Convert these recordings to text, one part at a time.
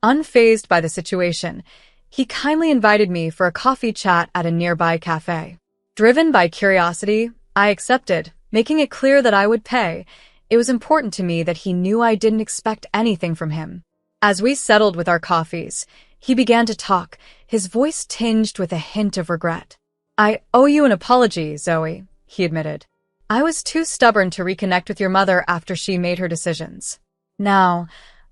Unfazed by the situation, he kindly invited me for a coffee chat at a nearby cafe. Driven by curiosity, I accepted, making it clear that I would pay. It was important to me that he knew I didn't expect anything from him. As we settled with our coffees, he began to talk, his voice tinged with a hint of regret. "I owe you an apology, Zoe," he admitted. "I was too stubborn to reconnect with your mother after she made her decisions. Now,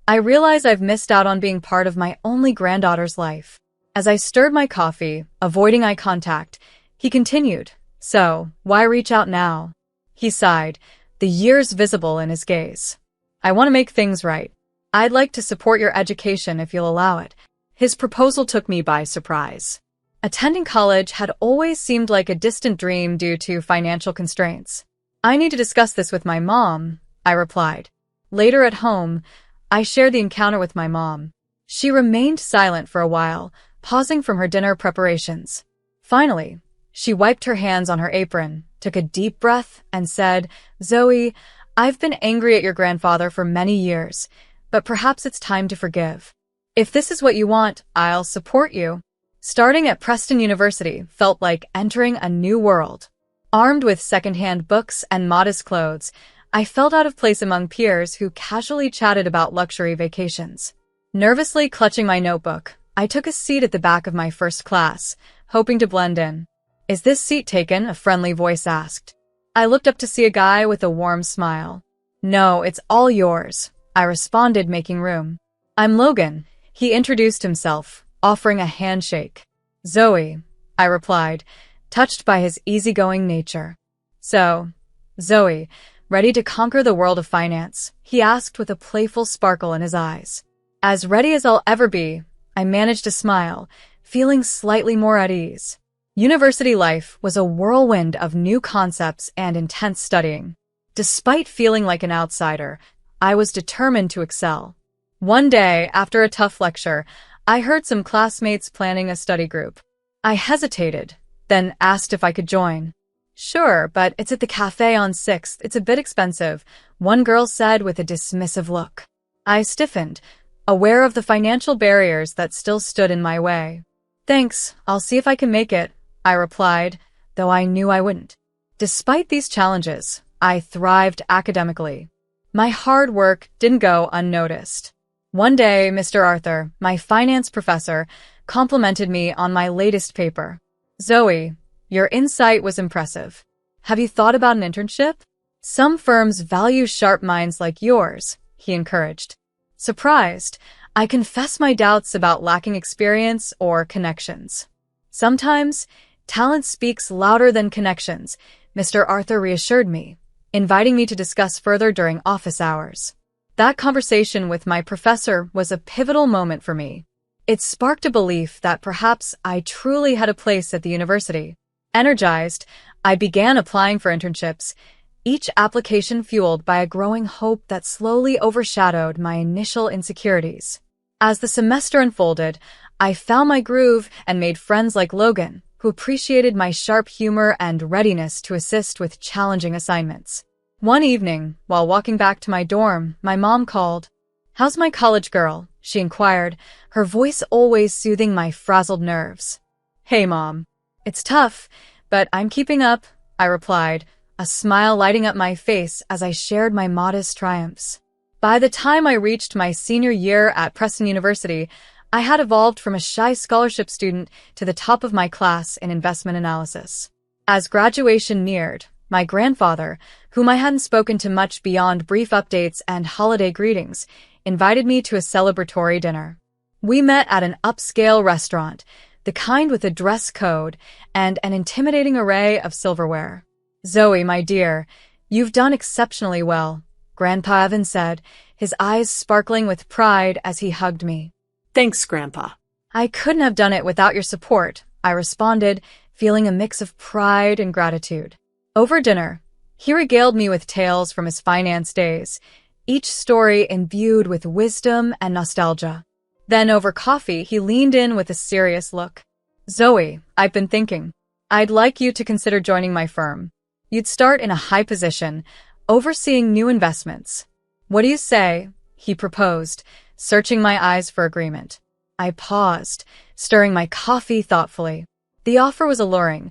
I realize I've missed out on being part of my only granddaughter's life." As I stirred my coffee, avoiding eye contact, he continued, "So, why reach out now?" He sighed, the years visible in his gaze. "I want to make things right. I'd like to support your education if you'll allow it." His proposal took me by surprise. Attending college had always seemed like a distant dream due to financial constraints. "I need to discuss this with my mom," I replied. Later at home, I shared the encounter with my mom. She remained silent for a while, pausing from her dinner preparations. Finally, she wiped her hands on her apron, took a deep breath, and said, "Zoe, I've been angry at your grandfather for many years, but perhaps it's time to forgive. If this is what you want, I'll support you." Starting at Preston University felt like entering a new world. Armed with secondhand books and modest clothes, I felt out of place among peers who casually chatted about luxury vacations. Nervously clutching my notebook, I took a seat at the back of my first class, hoping to blend in. "Is this seat taken?" a friendly voice asked. I looked up to see a guy with a warm smile. "No, it's all yours," I responded, making room. "I'm Logan," he introduced himself, offering a handshake. "Zoe," I replied, touched by his easygoing nature. "So, Zoe, ready to conquer the world of finance?" he asked with a playful sparkle in his eyes. "As ready as I'll ever be," I managed to smile, feeling slightly more at ease. University life was a whirlwind of new concepts and intense studying. Despite feeling like an outsider, I was determined to excel. One day, after a tough lecture, I heard some classmates planning a study group. I hesitated, then asked if I could join. "Sure, but it's at the cafe on 6th. It's a bit expensive," one girl said with a dismissive look. I stiffened, aware of the financial barriers that still stood in my way. "Thanks, I'll see if I can make it," I replied, though I knew I wouldn't. Despite these challenges, I thrived academically. My hard work didn't go unnoticed. One day, Mr. Arthur, my finance professor, complimented me on my latest paper. "Zoe, your insight was impressive. Have you thought about an internship? Some firms value sharp minds like yours," he encouraged. Surprised, I confessed my doubts about lacking experience or connections. "Sometimes, talent speaks louder than connections," Mr. Arthur reassured me, inviting me to discuss further during office hours. That conversation with my professor was a pivotal moment for me. It sparked a belief that perhaps I truly had a place at the university. Energized, I began applying for internships, each application fueled by a growing hope that slowly overshadowed my initial insecurities. As the semester unfolded, I found my groove and made friends like Logan, who appreciated my sharp humor and readiness to assist with challenging assignments. One evening, while walking back to my dorm, my mom called. "How's my college girl?" she inquired, her voice always soothing my frazzled nerves. "Hey, Mom. It's tough, but I'm keeping up," I replied, a smile lighting up my face as I shared my modest triumphs. By the time I reached my senior year at Preston University, I had evolved from a shy scholarship student to the top of my class in investment analysis. As graduation neared, my grandfather, whom I hadn't spoken to much beyond brief updates and holiday greetings, invited me to a celebratory dinner. We met at an upscale restaurant, the kind with a dress code and an intimidating array of silverware. "Zoe, my dear, you've done exceptionally well," Grandpa Evan said, his eyes sparkling with pride as he hugged me. "Thanks, Grandpa." "I couldn't have done it without your support," I responded, feeling a mix of pride and gratitude. Over dinner, he regaled me with tales from his finance days, each story imbued with wisdom and nostalgia. Then over coffee, he leaned in with a serious look. "Zoe, I've been thinking. I'd like you to consider joining my firm. You'd start in a high position, overseeing new investments. What do you say?" he proposed, searching my eyes for agreement. I paused, stirring my coffee thoughtfully. The offer was alluring,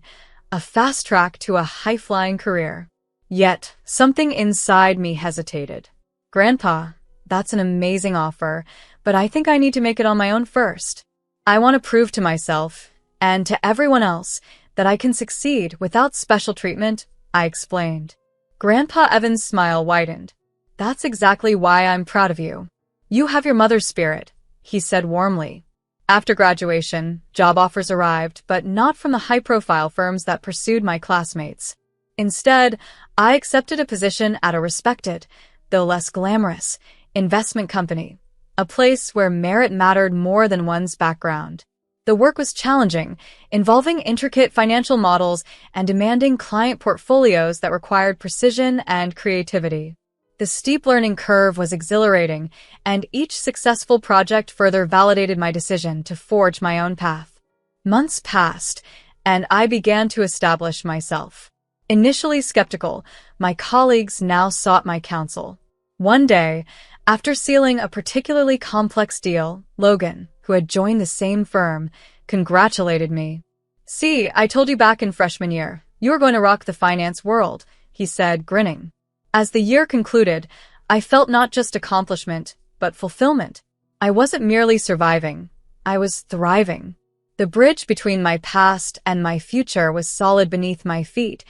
a fast track to a high-flying career. Yet, something inside me hesitated. Grandpa, that's an amazing offer, but I think I need to make it on my own first. I want to prove to myself, and to everyone else, that I can succeed without special treatment, I explained. Grandpa Evan's smile widened. That's exactly why I'm proud of you. You have your mother's spirit, he said warmly. After graduation, job offers arrived, but not from the high-profile firms that pursued my classmates. Instead, I accepted a position at a respected, though less glamorous, investment company, a place where merit mattered more than one's background. The work was challenging, involving intricate financial models and demanding client portfolios that required precision and creativity. The steep learning curve was exhilarating, and each successful project further validated my decision to forge my own path. Months passed, and I began to establish myself. Initially skeptical, my colleagues now sought my counsel. One day, after sealing a particularly complex deal, Logan, who had joined the same firm, congratulated me. "See, I told you back in freshman year, you were going to rock the finance world," he said, grinning. As the year concluded, I felt not just accomplishment, but fulfillment. I wasn't merely surviving, I was thriving. The bridge between my past and my future was solid beneath my feet,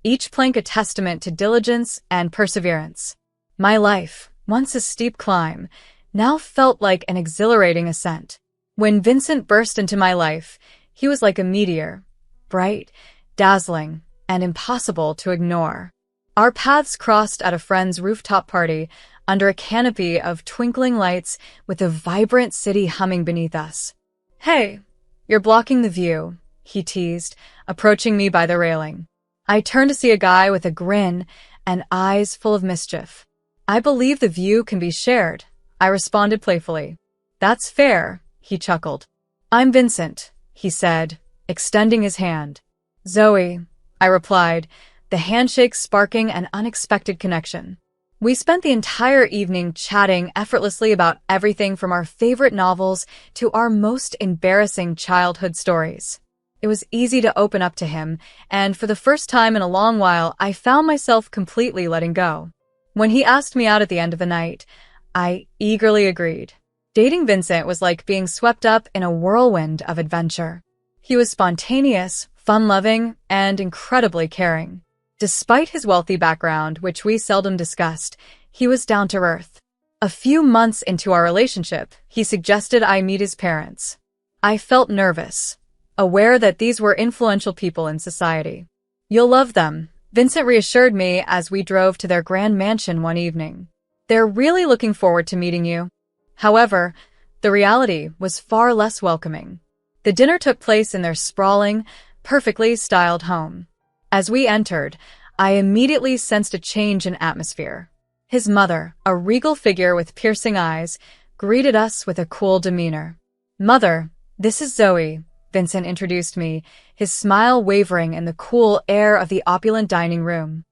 each plank a testament to diligence and perseverance. My life, once a steep climb, now felt like an exhilarating ascent. When Vincent burst into my life, he was like a meteor, bright, dazzling, and impossible to ignore. Our paths crossed at a friend's rooftop party under a canopy of twinkling lights with a vibrant city humming beneath us. "Hey, you're blocking the view," he teased, approaching me by the railing. I turned to see a guy with a grin and eyes full of mischief. "I believe the view can be shared," I responded playfully. "That's fair," he chuckled. "I'm Vincent," he said, extending his hand. "Zoe," I replied, the handshake sparking an unexpected connection. We spent the entire evening chatting effortlessly about everything from our favorite novels to our most embarrassing childhood stories. It was easy to open up to him, and for the first time in a long while, I found myself completely letting go. When he asked me out at the end of the night, I eagerly agreed. Dating Vincent was like being swept up in a whirlwind of adventure. He was spontaneous, fun-loving, and incredibly caring. Despite his wealthy background, which we seldom discussed, he was down to earth. A few months into our relationship, he suggested I meet his parents. I felt nervous, aware that these were influential people in society. "You'll love them," Vincent reassured me as we drove to their grand mansion one evening. "They're really looking forward to meeting you." However, the reality was far less welcoming. The dinner took place in their sprawling, perfectly styled home. As we entered, I immediately sensed a change in atmosphere. His mother, a regal figure with piercing eyes, greeted us with a cool demeanor. "Mother, this is Zoe," Vincent introduced me, his smile wavering in the cool air of the opulent dining room.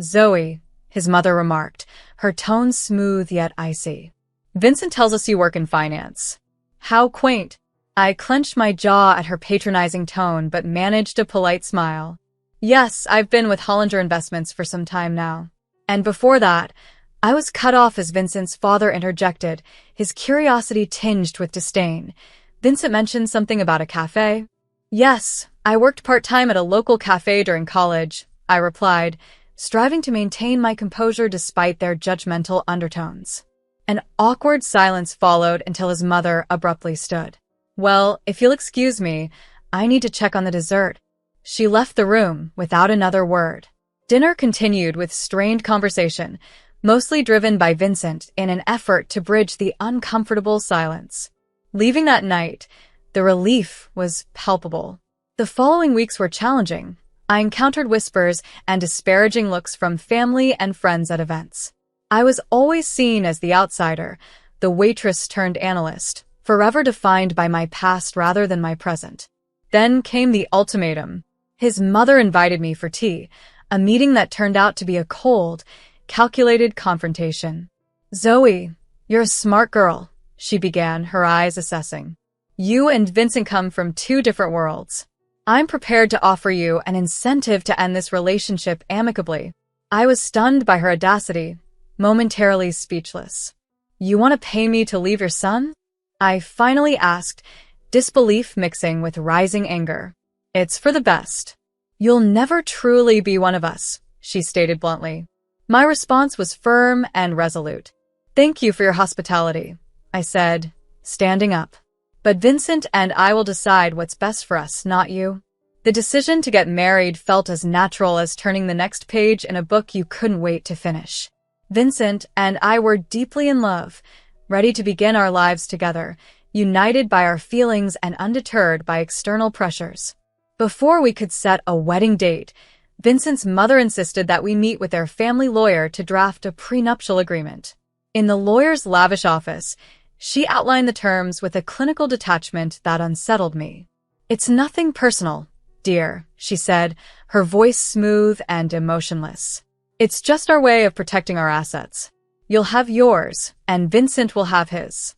Zoe," his mother remarked, her tone smooth yet icy. "Vincent tells us you work in finance." "How quaint." I clenched my jaw at her patronizing tone but managed a polite smile. "Yes, I've been with Hollinger Investments for some time now." And before that, I was cut off as Vincent's father interjected, his curiosity tinged with disdain. "Vincent mentioned something about a cafe?" "Yes, I worked part-time at a local cafe during college," I replied, striving to maintain my composure despite their judgmental undertones. An awkward silence followed until his mother abruptly stood. "Well, if you'll excuse me, I need to check on the dessert." She left the room without another word. Dinner continued with strained conversation, mostly driven by Vincent in an effort to bridge the uncomfortable silence. Leaving that night, the relief was palpable. The following weeks were challenging. I encountered whispers and disparaging looks from family and friends at events. I was always seen as the outsider, the waitress turned analyst, forever defined by my past rather than my present. Then came the ultimatum. His mother invited me for tea, a meeting that turned out to be a cold, calculated confrontation. "Zoe, You're a smart girl, she began, her eyes assessing. You and Vincent come from two different worlds. I'm prepared to offer you an incentive to end this relationship amicably. I was stunned by her audacity, momentarily speechless. You want to pay me to leave your son? I finally asked, disbelief mixing with rising anger. It's for the best. You'll never truly be one of us, she stated bluntly. My response was firm and resolute. Thank you for your hospitality, I said, standing up. But Vincent and I will decide what's best for us, not you. The decision to get married felt as natural as turning the next page in a book you couldn't wait to finish. Vincent and I were deeply in love, ready to begin our lives together, united by our feelings and undeterred by external pressures. Before we could set a wedding date, Vincent's mother insisted that we meet with their family lawyer to draft a prenuptial agreement. In the lawyer's lavish office, she outlined the terms with a clinical detachment that unsettled me. It's nothing personal, dear, she said, her voice smooth and emotionless. It's just our way of protecting our assets. You'll have yours, and Vincent will have his.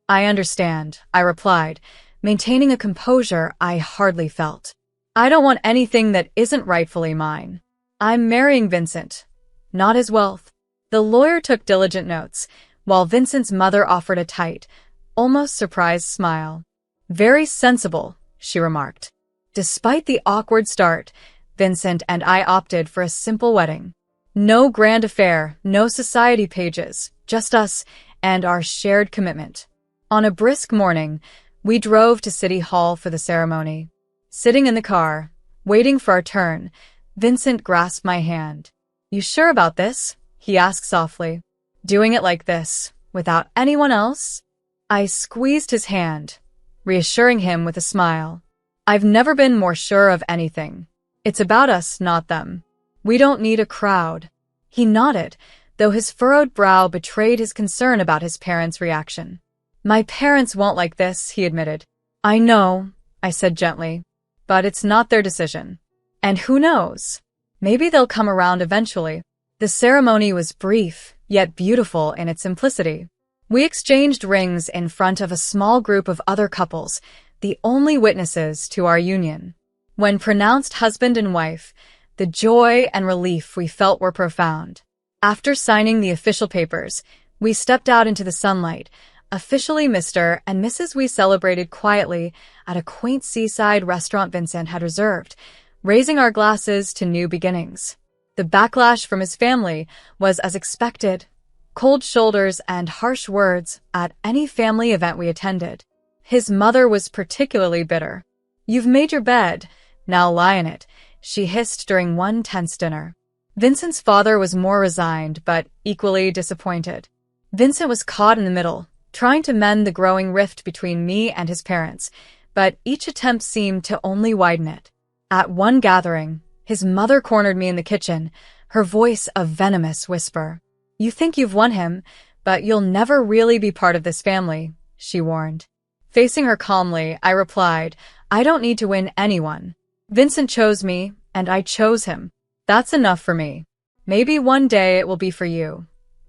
I understand, I replied, maintaining a composure I hardly felt. I don't want anything that isn't rightfully mine. I'm marrying Vincent, not his wealth. The lawyer took diligent notes, while Vincent's mother offered a tight, almost surprised smile. Very sensible, she remarked. Despite the awkward start, Vincent and I opted for a simple wedding. No grand affair, no society pages, just us and our shared commitment. On a brisk morning, we drove to City Hall for the ceremony. Sitting in the car, waiting for our turn, Vincent grasped my hand. You sure about this? He asked softly. Doing it like this, without anyone else? I squeezed his hand, reassuring him with a smile. I've never been more sure of anything. It's about us, not them. We don't need a crowd. He nodded, though his furrowed brow betrayed his concern about his parents' reaction. My parents won't like this, he admitted. I know, I said gently, but it's not their decision. And who knows? Maybe they'll come around eventually. The ceremony was brief, yet beautiful in its simplicity. We exchanged rings in front of a small group of other couples, the only witnesses to our union. When pronounced husband and wife, the joy and relief we felt were profound. After signing the official papers, we stepped out into the sunlight, officially Mr. and Mrs. We celebrated quietly at a quaint seaside restaurant Vincent had reserved, raising our glasses to new beginnings. The backlash from his family was as expected, cold shoulders and harsh words at any family event we attended. His mother was particularly bitter. You've made your bed, now lie in it, she hissed during one tense dinner. Vincent's father was more resigned, but equally disappointed. Vincent was caught in the middle, trying to mend the growing rift between me and his parents, but each attempt seemed to only widen it. At one gathering, his mother cornered me in the kitchen, her voice a venomous whisper. You think you've won him, but you'll never really be part of this family, she warned. Facing her calmly, I replied, I don't need to win anyone. Vincent chose me, and I chose him. That's enough for me. Maybe one day it will be for you,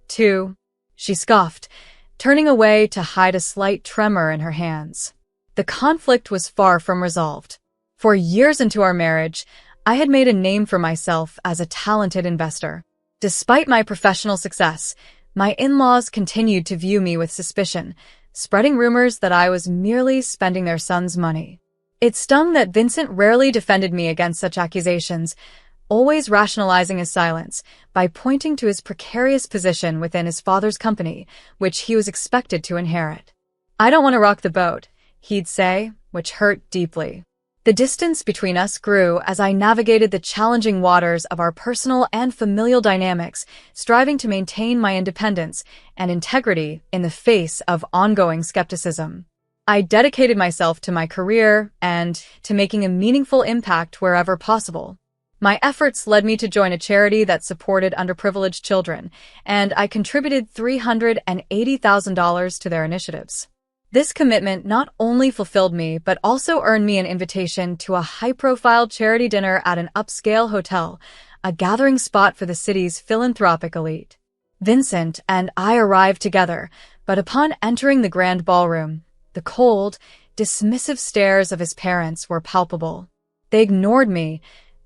too. She scoffed, turning away to hide a slight tremor in her hands. The conflict was far from resolved. For years into our marriage, I had made a name for myself as a talented investor. Despite my professional success, my in-laws continued to view me with suspicion, spreading rumors that I was merely spending their son's money. It stung that Vincent rarely defended me against such accusations, always rationalizing his silence by pointing to his precarious position within his father's company, which he was expected to inherit. I don't want to rock the boat, he'd say, which hurt deeply. The distance between us grew as I navigated the challenging waters of our personal and familial dynamics, striving to maintain my independence and integrity in the face of ongoing skepticism. I dedicated myself to my career and to making a meaningful impact wherever possible. My efforts led me to join a charity that supported underprivileged children, and I contributed $380,000 to their initiatives. This commitment not only fulfilled me, but also earned me an invitation to a high-profile charity dinner at an upscale hotel, a gathering spot for the city's philanthropic elite. Vincent and I arrived together, But upon entering the grand ballroom, the cold, dismissive stares of his parents were palpable. They ignored me,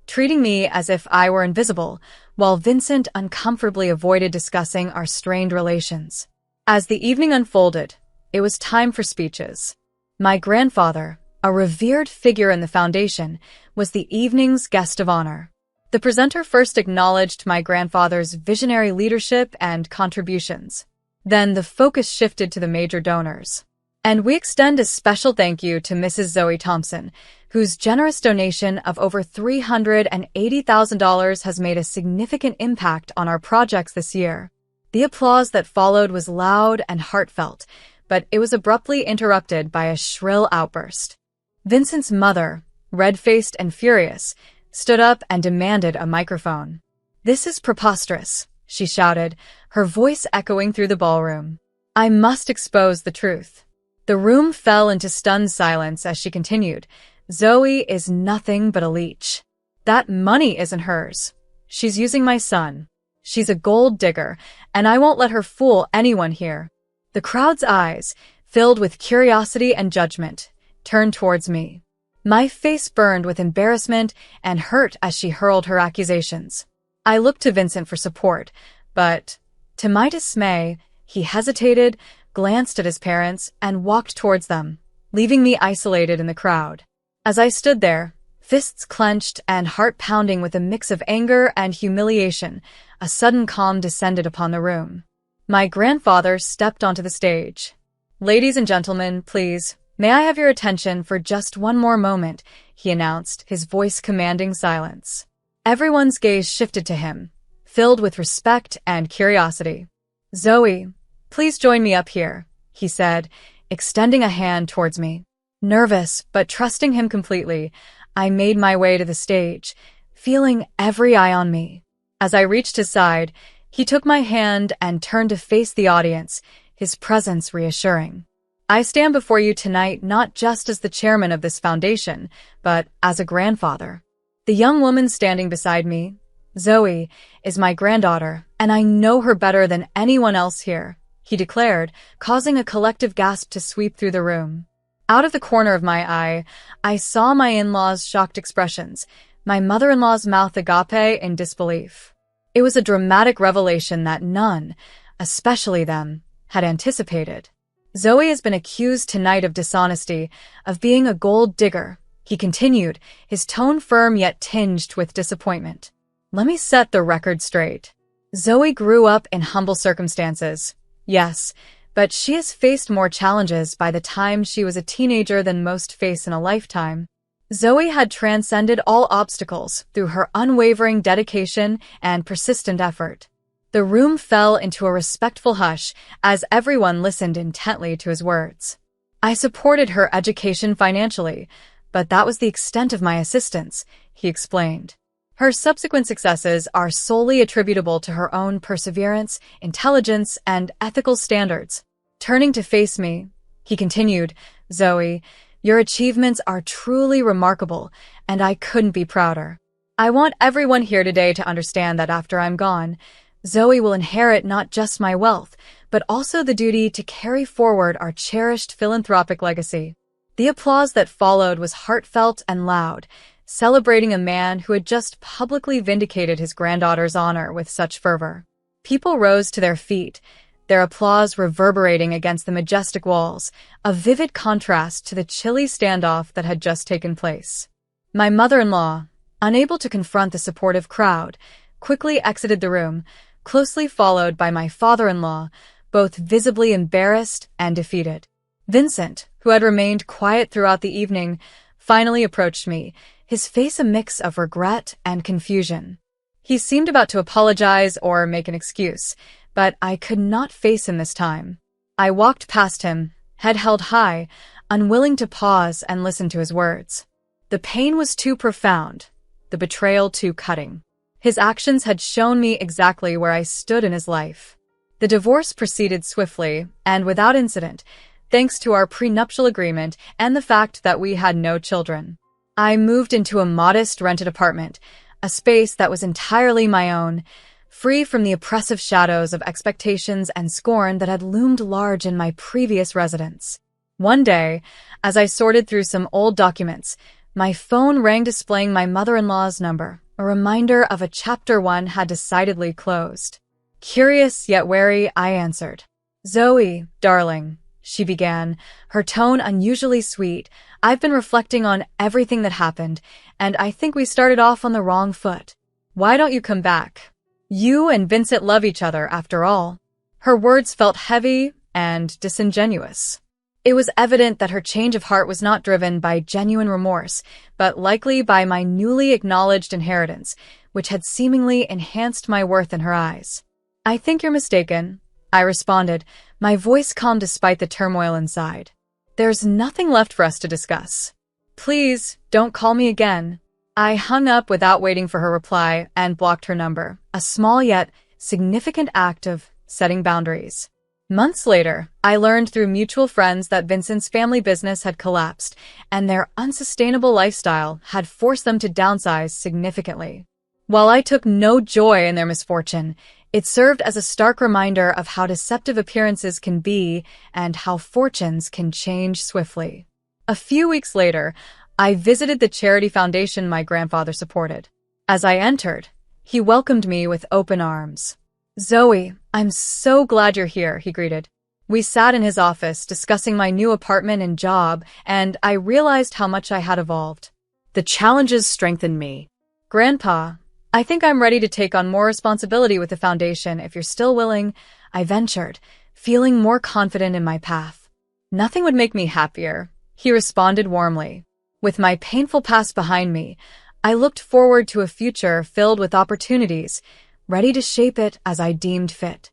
treating me as if I were invisible, while Vincent uncomfortably avoided discussing our strained relations. As the evening unfolded, it was time for speeches. My grandfather, a revered figure in the foundation, was the evening's guest of honor. The presenter first acknowledged my grandfather's visionary leadership and contributions. Then the focus shifted to the major donors. And we extend a special thank you to Mrs. Zoe Thompson, whose generous donation of over $380,000 has made a significant impact on our projects this year. The applause that followed was loud and heartfelt, but it was abruptly interrupted by a shrill outburst. Vincent's mother, red-faced and furious, stood up and demanded a microphone. "This is preposterous," she shouted, her voice echoing through the ballroom. "I must expose the truth." The room fell into stunned silence as she continued. "Zoe is nothing but a leech. That money isn't hers. She's using my son. She's a gold digger, and I won't let her fool anyone here." The crowd's eyes, filled with curiosity and judgment, turned towards me. My face burned with embarrassment and hurt as she hurled her accusations. I looked to Vincent for support, but, to my dismay, he hesitated, glanced at his parents, and walked towards them, leaving me isolated in the crowd. As I stood there, fists clenched and heart pounding with a mix of anger and humiliation, a sudden calm descended upon the room. My grandfather stepped onto the stage. "Ladies and gentlemen, please, may I have your attention for just one more moment," he announced, his voice commanding silence. Everyone's gaze shifted to him, filled with respect and curiosity. "Zoe, please join me up here," he said, extending a hand towards me. Nervous, but trusting him completely, I made my way to the stage, feeling every eye on me. As I reached his side, he took my hand and turned to face the audience, his presence reassuring. "I stand before you tonight not just as the chairman of this foundation, but as a grandfather." The young woman standing beside me, Zoe, is my granddaughter, and I know her better than anyone else here, he declared, causing a collective gasp to sweep through the room. Out of the corner of my eye, I saw my in-laws' shocked expressions, my mother-in-law's mouth agape in disbelief. It was a dramatic revelation that none, especially them, had anticipated. "Zoe has been accused tonight of dishonesty, of being a gold digger," he continued, his tone firm yet tinged with disappointment. "Let me set the record straight. Zoe grew up in humble circumstances, yes, but she has faced more challenges by the time she was a teenager than most face in a lifetime. Zoe had transcended all obstacles through her unwavering dedication and persistent effort." The room fell into a respectful hush as everyone listened intently to his words. "I supported her education financially, but that was the extent of my assistance," he explained. "Her subsequent successes are solely attributable to her own perseverance, intelligence, and ethical standards." Turning to face me, he continued, "Zoe, your achievements are truly remarkable, and I couldn't be prouder. I want everyone here today to understand that after I'm gone, Zoe will inherit not just my wealth, but also the duty to carry forward our cherished philanthropic legacy." The applause that followed was heartfelt and loud, celebrating a man who had just publicly vindicated his granddaughter's honor with such fervor. People rose to their feet, their applause reverberating against the majestic walls, a vivid contrast to the chilly standoff that had just taken place. My mother-in-law, unable to confront the supportive crowd, quickly exited the room, closely followed by my father-in-law, both visibly embarrassed and defeated. Vincent, who had remained quiet throughout the evening, finally approached me, his face a mix of regret and confusion. He seemed about to apologize or make an excuse, but I could not face him this time. I walked past him, head held high, unwilling to pause and listen to his words. The pain was too profound, the betrayal too cutting. His actions had shown me exactly where I stood in his life. The divorce proceeded swiftly and without incident, thanks to our prenuptial agreement and the fact that we had no children. I moved into a modest rented apartment, a space that was entirely my own, free from the oppressive shadows of expectations and scorn that had loomed large in my previous residence. One day, as I sorted through some old documents, my phone rang displaying my mother-in-law's number, a reminder of a chapter 1 had decidedly closed. Curious yet wary, I answered. "Zoe, darling," she began, her tone unusually sweet. "I've been reflecting on everything that happened, and I think we started off on the wrong foot. Why don't you come back? You and Vincent love each other, after all." Her words felt heavy and disingenuous. It was evident that her change of heart was not driven by genuine remorse, but likely by my newly acknowledged inheritance, which had seemingly enhanced my worth in her eyes. "I think you're mistaken," I responded, my voice calm despite the turmoil inside. "There's nothing left for us to discuss. Please, don't call me again." I hung up without waiting for her reply and blocked her number, a small yet significant act of setting boundaries. Months later, I learned through mutual friends that Vincent's family business had collapsed, and their unsustainable lifestyle had forced them to downsize significantly. While I took no joy in their misfortune, it served as a stark reminder of how deceptive appearances can be and how fortunes can change swiftly. A few weeks later, I visited the charity foundation my grandfather supported. As I entered, he welcomed me with open arms. "Zoe, I'm so glad you're here," he greeted. We sat in his office discussing my new apartment and job, and I realized how much I had evolved. The challenges strengthened me. "Grandpa, I think I'm ready to take on more responsibility with the foundation if you're still willing," I ventured, feeling more confident in my path. "Nothing would make me happier," he responded warmly. With my painful past behind me, I looked forward to a future filled with opportunities, ready to shape it as I deemed fit.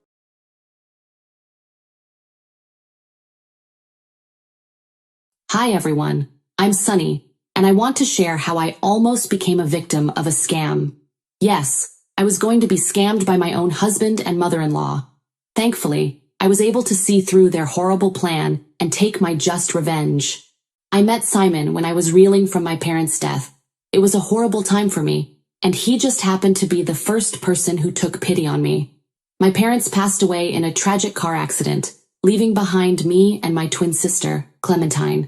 Hi everyone, I'm Sunny, and I want to share how I almost became a victim of a scam. Yes, I was going to be scammed by my own husband and mother-in-law. Thankfully, I was able to see through their horrible plan and take my just revenge. I met Simon when I was reeling from my parents' death. It was a horrible time for me, and he just happened to be the first person who took pity on me. My parents passed away in a tragic car accident, leaving behind me and my twin sister, Clementine.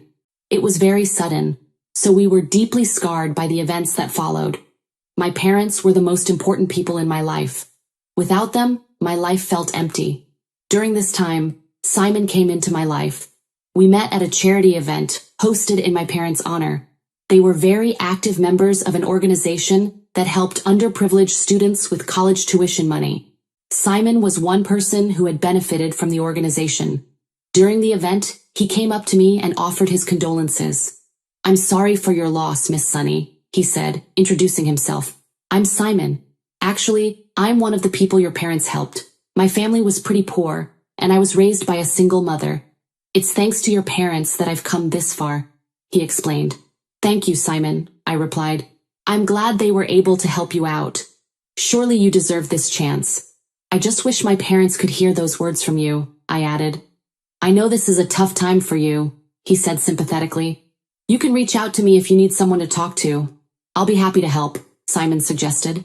It was very sudden, so we were deeply scarred by the events that followed. My parents were the most important people in my life. Without them, my life felt empty. During this time, Simon came into my life. We met at a charity event hosted in my parents' honor. They were very active members of an organization that helped underprivileged students with college tuition money. Simon was one person who had benefited from the organization. During the event, he came up to me and offered his condolences. "I'm sorry for your loss, Miss Sunny," he said, introducing himself. "I'm Simon. Actually, I'm one of the people your parents helped. My family was pretty poor, and I was raised by a single mother. It's thanks to your parents that I've come this far," he explained. "Thank you, Simon," I replied. "I'm glad they were able to help you out. Surely you deserve this chance. I just wish my parents could hear those words from you," I added. "I know this is a tough time for you," he said sympathetically. "You can reach out to me if you need someone to talk to. I'll be happy to help," Simon suggested.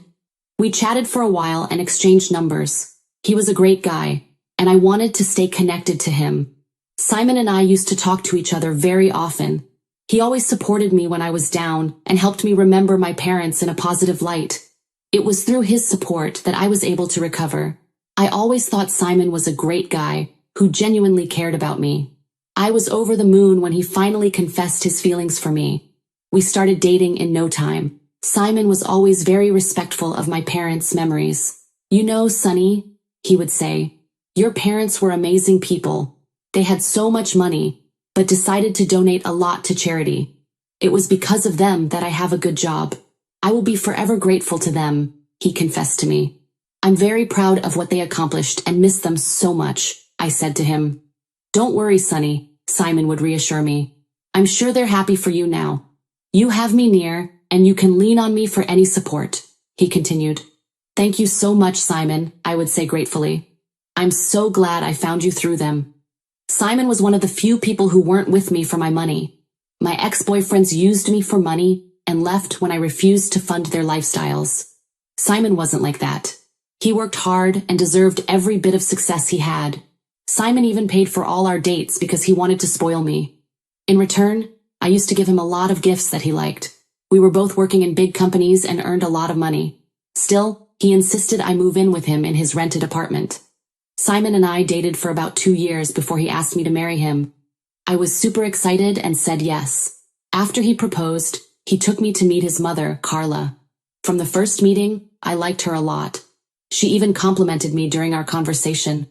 We chatted for a while and exchanged numbers. He was a great guy, and I wanted to stay connected to him. Simon and I used to talk to each other very often. He always supported me when I was down and helped me remember my parents in a positive light. It was through his support that I was able to recover. I always thought Simon was a great guy who genuinely cared about me. I was over the moon when he finally confessed his feelings for me. We started dating in no time. Simon was always very respectful of my parents' memories. "You know, Sunny," he would say, "your parents were amazing people. They had so much money, but decided to donate a lot to charity. It was because of them that I have a good job. I will be forever grateful to them," he confessed to me. "I'm very proud of what they accomplished and miss them so much," I said to him. "Don't worry, Sunny," Simon would reassure me. "I'm sure they're happy for you now. You have me near, and you can lean on me for any support," he continued. "Thank you so much, Simon," I would say gratefully. "I'm so glad I found you through them." Simon was one of the few people who weren't with me for my money. My ex-boyfriends used me for money and left when I refused to fund their lifestyles. Simon wasn't like that. He worked hard and deserved every bit of success he had. Simon even paid for all our dates because he wanted to spoil me. In return, I used to give him a lot of gifts that he liked. We were both working in big companies and earned a lot of money. Still, he insisted I move in with him in his rented apartment. Simon and I dated for about 2 years before he asked me to marry him. I was super excited and said yes. After he proposed, he took me to meet his mother, Carla. From the first meeting, I liked her a lot. She even complimented me during our conversation.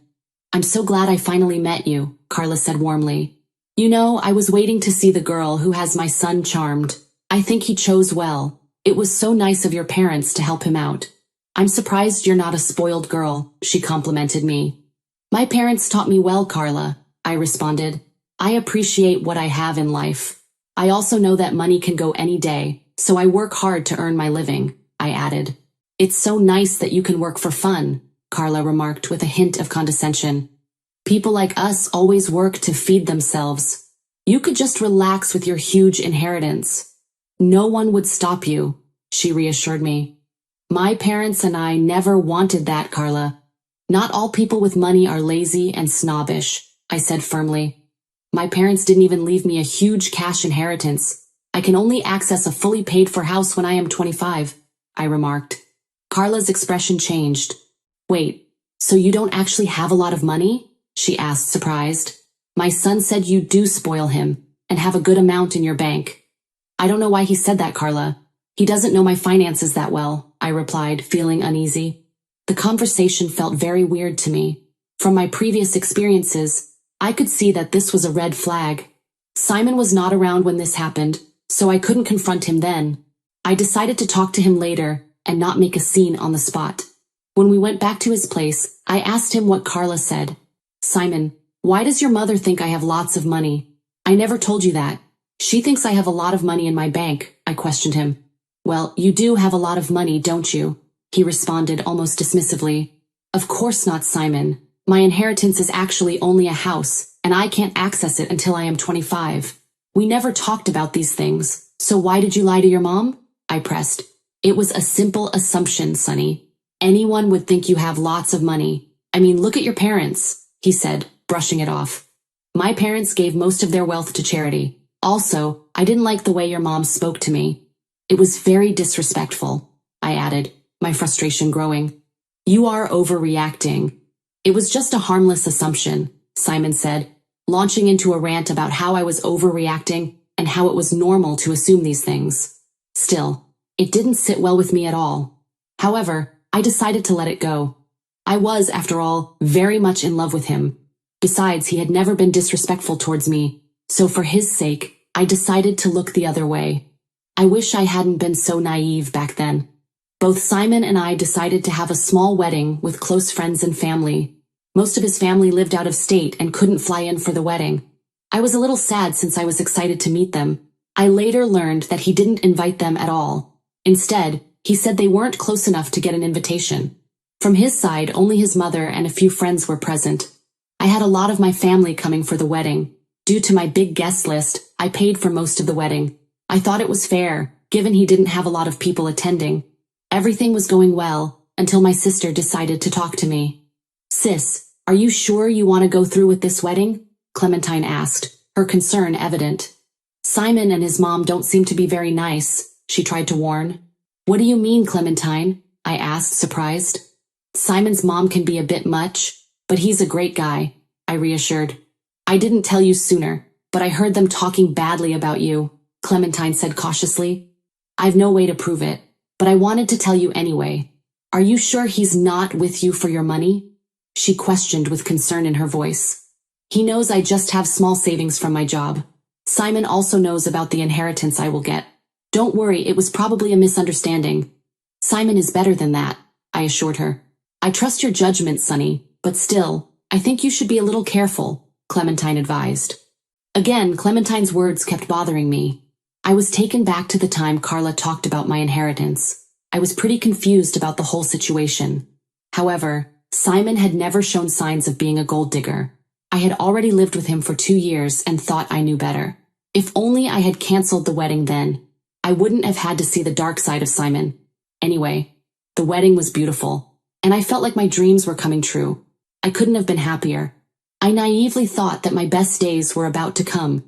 "I'm so glad I finally met you," Carla said warmly. "You know, I was waiting to see the girl who has my son charmed. I think he chose well. It was so nice of your parents to help him out. I'm surprised you're not a spoiled girl," she complimented me. "My parents taught me well, Carla," I responded. "I appreciate what I have in life. I also know that money can go any day, so I work hard to earn my living," I added. "It's so nice that you can work for fun," Carla remarked with a hint of condescension. "People like us always work to feed themselves. You could just relax with your huge inheritance." "No one would stop you," she reassured me. "My parents and I never wanted that, Carla. Not all people with money are lazy and snobbish," I said firmly. "My parents didn't even leave me a huge cash inheritance. I can only access a fully paid-for house when I am 25, I remarked. Carla's expression changed. "Wait, so you don't actually have a lot of money?" she asked, surprised. "My son said you do spoil him and have a good amount in your bank." "I don't know why he said that, Carla. He doesn't know my finances that well," I replied, feeling uneasy. The conversation felt very weird to me. From my previous experiences, I could see that this was a red flag. Simon was not around when this happened, so I couldn't confront him then. I decided to talk to him later and not make a scene on the spot. When we went back to his place, I asked him what Carla said. "Simon, why does your mother think I have lots of money? I never told you that. She thinks I have a lot of money in my bank," I questioned him. "Well, you do have a lot of money, don't you?" he responded almost dismissively. "Of course not, Simon. My inheritance is actually only a house, and I can't access it until I am 25. We never talked about these things, so why did you lie to your mom?" I pressed. "It was a simple assumption, Sonny. Anyone would think you have lots of money. I mean, look at your parents," he said, brushing it off. "My parents gave most of their wealth to charity. Also, I didn't like the way your mom spoke to me. It was very disrespectful," I added, my frustration growing. "You are overreacting." "It was just a harmless assumption," Simon said, launching into a rant about how I was overreacting and how it was normal to assume these things. Still, it didn't sit well with me at all. However, I decided to let it go. I was, after all, very much in love with him. Besides, he had never been disrespectful towards me, so for his sake, I decided to look the other way. I wish I hadn't been so naive back then. Both Simon and I decided to have a small wedding with close friends and family. Most of his family lived out of state and couldn't fly in for the wedding. I was a little sad since I was excited to meet them. I later learned that he didn't invite them at all. Instead, he said they weren't close enough to get an invitation. From his side, only his mother and a few friends were present. I had a lot of my family coming for the wedding. Due to my big guest list, I paid for most of the wedding. I thought it was fair, given he didn't have a lot of people attending. Everything was going well, until my sister decided to talk to me. "Sis, are you sure you want to go through with this wedding?" Clementine asked, her concern evident. "Simon and his mom don't seem to be very nice," she tried to warn. "What do you mean, Clementine?" I asked, surprised. "Simon's mom can be a bit much, but he's a great guy," I reassured. "I didn't tell you sooner, but I heard them talking badly about you," Clementine said cautiously. "I've no way to prove it, but I wanted to tell you anyway. Are you sure he's not with you for your money?" she questioned with concern in her voice. "He knows I just have small savings from my job. Simon also knows about the inheritance I will get. Don't worry, it was probably a misunderstanding. Simon is better than that," I assured her. "I trust your judgment, Sonny, but still, I think you should be a little careful," Clementine advised. Again, Clementine's words kept bothering me. I was taken back to the time Carla talked about my inheritance. I was pretty confused about the whole situation. However, Simon had never shown signs of being a gold digger. I had already lived with him for 2 years and thought I knew better. If only I had canceled the wedding then, I wouldn't have had to see the dark side of Simon. Anyway, the wedding was beautiful. and I felt like my dreams were coming true. I couldn't have been happier. I naively thought that my best days were about to come.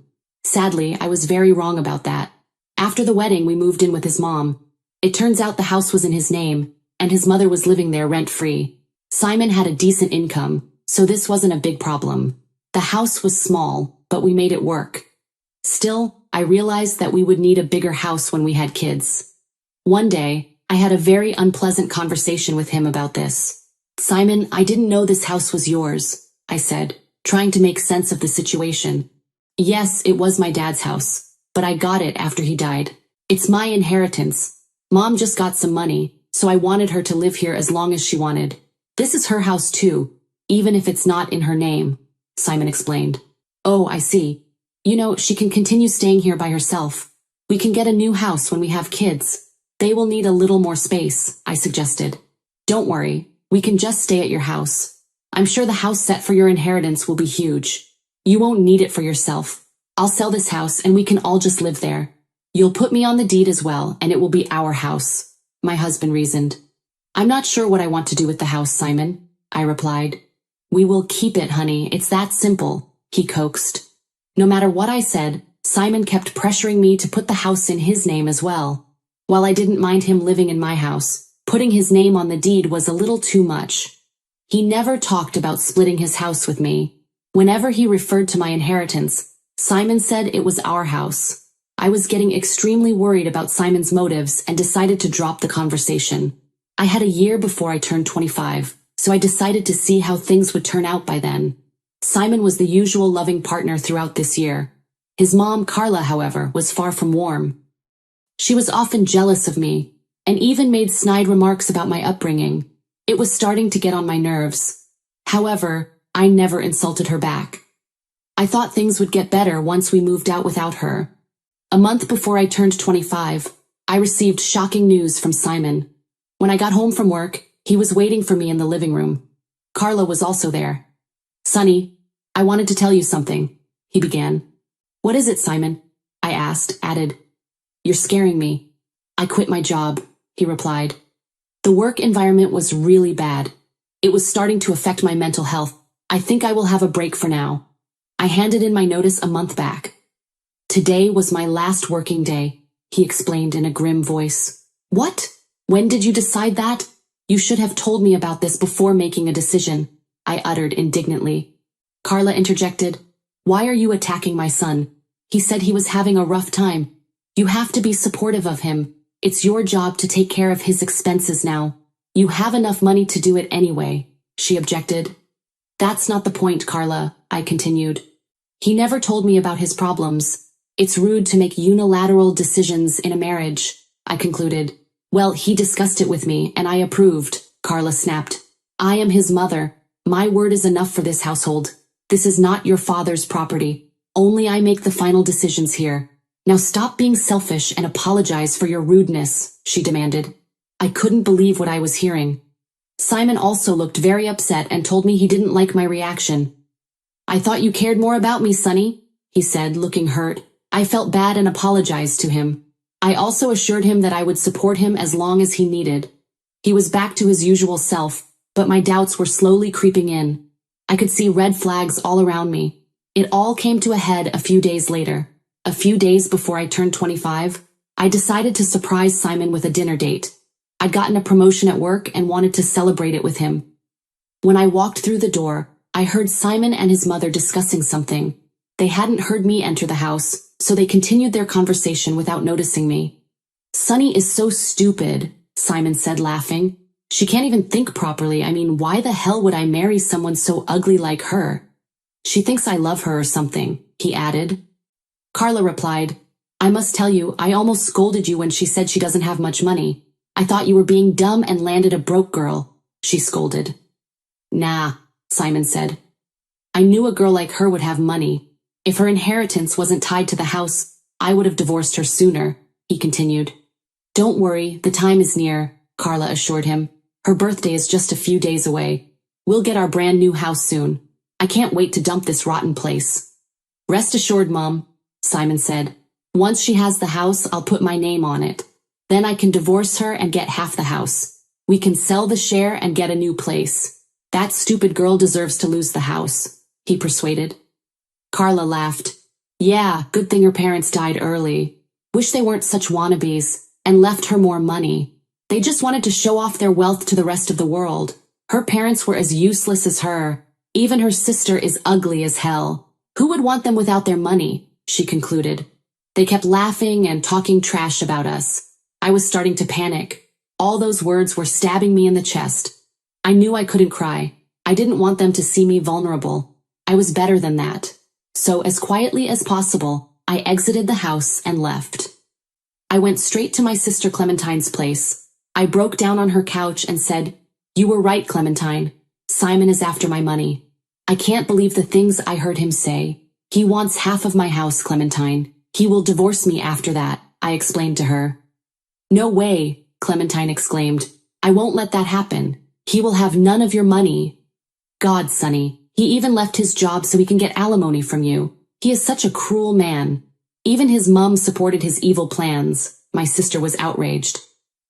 Sadly, I was very wrong about that. After the wedding, we moved in with his mom. It turns out the house was in his name, and his mother was living there rent-free. Simon had a decent income, so this wasn't a big problem. The house was small, but we made it work. Still, I realized that we would need a bigger house when we had kids. One day, I had a very unpleasant conversation with him about this. "Simon, I didn't know this house was yours," I said, trying to make sense of the situation. "Yes, it was my dad's house, but I got it after he died. It's my inheritance. Mom just got some money, so I wanted her to live here as long as she wanted. This is her house too, even if it's not in her name," Simon explained. "Oh, I see. You know, she can continue staying here by herself. We can get a new house when we have kids. They will need a little more space," I suggested. "Don't worry, we can just stay at your house. I'm sure the house set for your inheritance will be huge. You won't need it for yourself. I'll sell this house and we can all just live there. You'll put me on the deed as well, and it will be our house," my husband reasoned. "I'm not sure what I want to do with the house, Simon," I replied. "We will keep it, honey. It's that simple," he coaxed. No matter what I said, Simon kept pressuring me to put the house in his name as well. While I didn't mind him living in my house, putting his name on the deed was a little too much. He never talked about splitting his house with me. Whenever he referred to my inheritance, Simon said it was our house. I was getting extremely worried about Simon's motives and decided to drop the conversation. I had a year before I turned 25, so I decided to see how things would turn out by then. Simon was the usual loving partner throughout this year. His mom, Carla, however, was far from warm. She was often jealous of me, and even made snide remarks about my upbringing. It was starting to get on my nerves. However, I never insulted her back. I thought things would get better once we moved out without her. A month before I turned 25, I received shocking news from Simon. When I got home from work, he was waiting for me in the living room. Carla was also there. "Sonny, I wanted to tell you something," he began. "What is it, Simon?" I asked, added, "You're scaring me." "I quit my job," he replied. "The work environment was really bad. It was starting to affect my mental health. I think I will have a break for now. I handed in my notice a month back." "Today was my last working day," he explained in a grim voice. "What? When did you decide that? You should have told me about this before making a decision," I uttered indignantly. Carla interjected, "Why are you attacking my son? He said he was having a rough time. You have to be supportive of him. It's your job to take care of his expenses now. You have enough money to do it anyway," she objected. "That's not the point, Carla," I continued. "He never told me about his problems. It's rude to make unilateral decisions in a marriage," I concluded. "Well, he discussed it with me, and I approved," Carla snapped. "I am his mother. My word is enough for this household. This is not your father's property. Only I make the final decisions here. Now stop being selfish and apologize for your rudeness," she demanded. I couldn't believe what I was hearing. Simon also looked very upset and told me he didn't like my reaction. "I thought you cared more about me, Sonny," he said, looking hurt. I felt bad and apologized to him. I also assured him that I would support him as long as he needed. He was back to his usual self, but my doubts were slowly creeping in. I could see red flags all around me. It all came to a head a few days later. A few days before I turned 25, I decided to surprise Simon with a dinner date. I'd gotten a promotion at work and wanted to celebrate it with him. When I walked through the door, I heard Simon and his mother discussing something. They hadn't heard me enter the house, so they continued their conversation without noticing me. "Sonny is so stupid," Simon said, laughing. "She can't even think properly. I mean, why the hell would I marry someone so ugly like her? She thinks I love her or something," he added. Carla replied, "I must tell you, I almost scolded you when she said she doesn't have much money. I thought you were being dumb and landed a broke girl," she scolded. "Nah," Simon said. "I knew a girl like her would have money. If her inheritance wasn't tied to the house, I would have divorced her sooner," he continued. "Don't worry, the time is near," Carla assured him. "Her birthday is just a few days away. We'll get our brand new house soon. I can't wait to dump this rotten place." "Rest assured, Mom," Simon said. "Once she has the house, I'll put my name on it. Then I can divorce her and get half the house. We can sell the share and get a new place. That stupid girl deserves to lose the house, he persuaded. Carla laughed. Yeah, good thing her parents died early. Wish they weren't such wannabes and left her more money. They just wanted to show off their wealth to the rest of the world. Her parents were as useless as her. Even her sister is ugly as hell. Who would want them without their money? She concluded. They kept laughing and talking trash about us. I was starting to panic. All those words were stabbing me in the chest. I knew I couldn't cry. I didn't want them to see me vulnerable. I was better than that. So as quietly as possible, I exited the house and left. I went straight to my sister Clementine's place. I broke down on her couch and said, "You were right, Clementine. Simon is after my money. I can't believe the things I heard him say. He wants half of my house, Clementine. He will divorce me after that," I explained to her. "No way," Clementine exclaimed. "I won't let that happen. He will have none of your money." "God, Sonny, he even left his job so he can get alimony from you. He is such a cruel man. Even his mum supported his evil plans." My sister was outraged.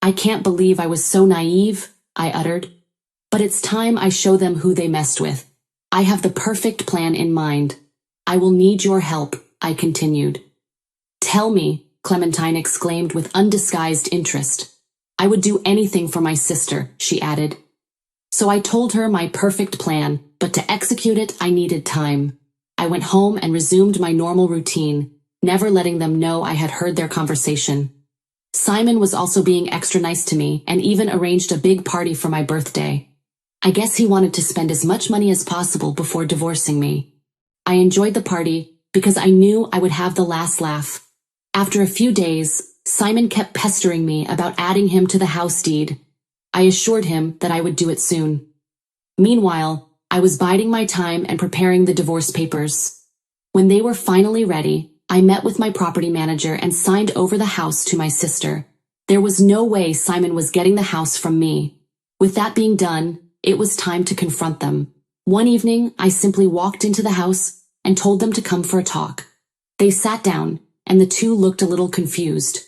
"I can't believe I was so naive," I uttered. "But it's time I show them who they messed with. I have the perfect plan in mind. I will need your help," I continued. "Tell me," Clementine exclaimed with undisguised interest. "I would do anything for my sister," she added. So I told her my perfect plan, but to execute it I needed time. I went home and resumed my normal routine, never letting them know I had heard their conversation. Simon was also being extra nice to me and even arranged a big party for my birthday. I guess he wanted to spend as much money as possible before divorcing me. I enjoyed the party because I knew I would have the last laugh. After a few days, Simon kept pestering me about adding him to the house deed. I assured him that I would do it soon. Meanwhile, I was biding my time and preparing the divorce papers. When they were finally ready, I met with my property manager and signed over the house to my sister. There was no way Simon was getting the house from me. With that being done, it was time to confront them. One evening, I simply walked into the house and told them to come for a talk. They sat down, and the two looked a little confused.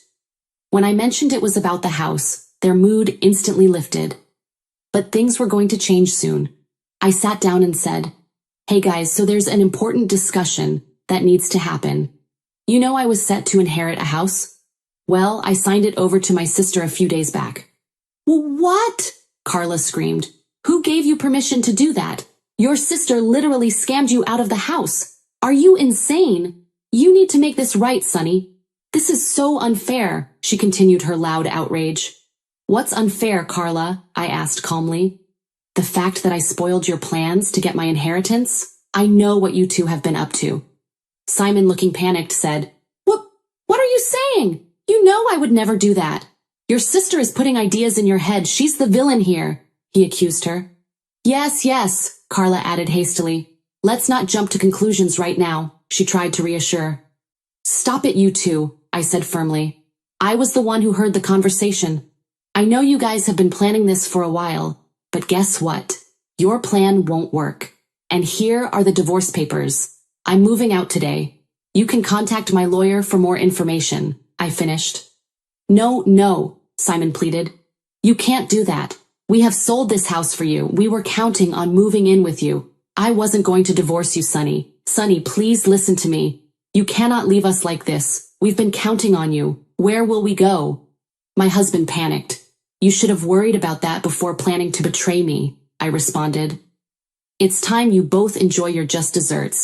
When I mentioned it was about the house, their mood instantly lifted. But things were going to change soon. I sat down and said, "Hey guys, so there's an important discussion that needs to happen. You know I was set to inherit a house? Well, I signed it over to my sister a few days back." "What?" Carla screamed. "Who gave you permission to do that? Your sister literally scammed you out of the house. Are you insane? You need to make this right, Sonny. This is so unfair," she continued her loud outrage. "What's unfair, Carla?" I asked calmly. "The fact that I spoiled your plans to get my inheritance? I know what you two have been up to." Simon, looking panicked, said, What are you saying? You know I would never do that. Your sister is putting ideas in your head. She's the villain here," he accused her. Yes, Carla added hastily. "Let's not jump to conclusions right now," she tried to reassure. "Stop it, you two," I said firmly. "I was the one who heard the conversation. I know you guys have been planning this for a while, but guess what? Your plan won't work. And here are the divorce papers. I'm moving out today. You can contact my lawyer for more information," I finished. No, Simon pleaded. "You can't do that. We have sold this house for you. We were counting on moving in with you. I wasn't going to divorce you, Sonny. Sonny, please listen to me. You cannot leave us like this. We've been counting on you. Where will we go?" My husband panicked. "You should have worried about that before planning to betray me," I responded. "It's time you both enjoy your just desserts.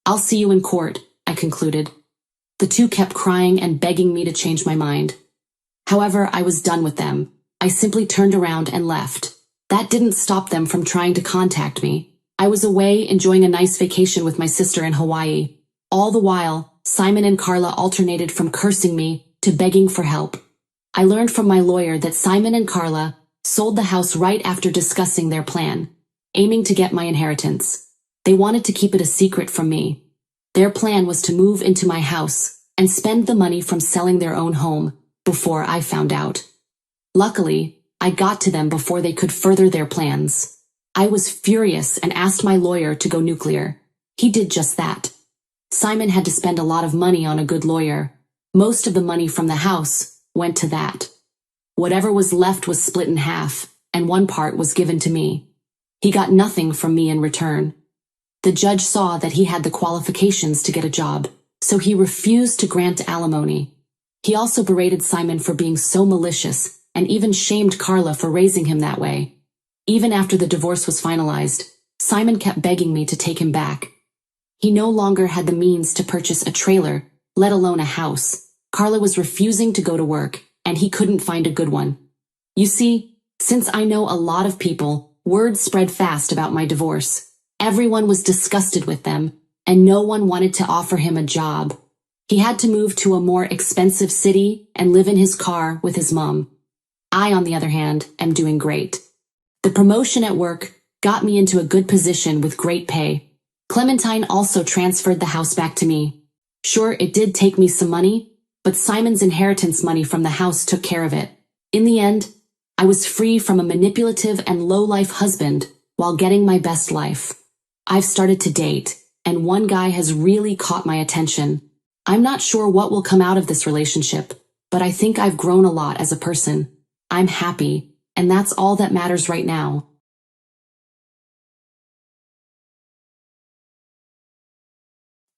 I'll see you in court," I concluded. The two kept crying and begging me to change my mind. However, I was done with them. I simply turned around and left. That didn't stop them from trying to contact me. I was away enjoying a nice vacation with my sister in Hawaii. All the while, Simon and Carla alternated from cursing me to begging for help. I learned from my lawyer that Simon and Carla sold the house right after discussing their plan, aiming to get my inheritance. They wanted to keep it a secret from me. Their plan was to move into my house and spend the money from selling their own home before I found out. Luckily, I got to them before they could further their plans. I was furious and asked my lawyer to go nuclear. He did just that. Simon had to spend a lot of money on a good lawyer. Most of the money from the house went to that. Whatever was left was split in half. and one part was given to me. He got nothing from me in return. The judge saw that he had the qualifications to get a job, so he refused to grant alimony. He also berated Simon for being so malicious and even shamed Carla for raising him that way. Even after the divorce was finalized, Simon kept begging me to take him back. He no longer had the means to purchase a trailer, let alone a house. Carla was refusing to go to work, and he couldn't find a good one. You see, since I know a lot of people, word spread fast about my divorce. Everyone was disgusted with them, and no one wanted to offer him a job. He had to move to a more expensive city and live in his car with his mom. I, on the other hand, am doing great. The promotion at work got me into a good position with great pay. Clementine also transferred the house back to me. Sure, it did take me some money, but Simon's inheritance money from the house took care of it. In the end, I was free from a manipulative and low-life husband while getting my best life. I've started to date, and one guy has really caught my attention. I'm not sure what will come out of this relationship, but I think I've grown a lot as a person. I'm happy, and that's all that matters right now.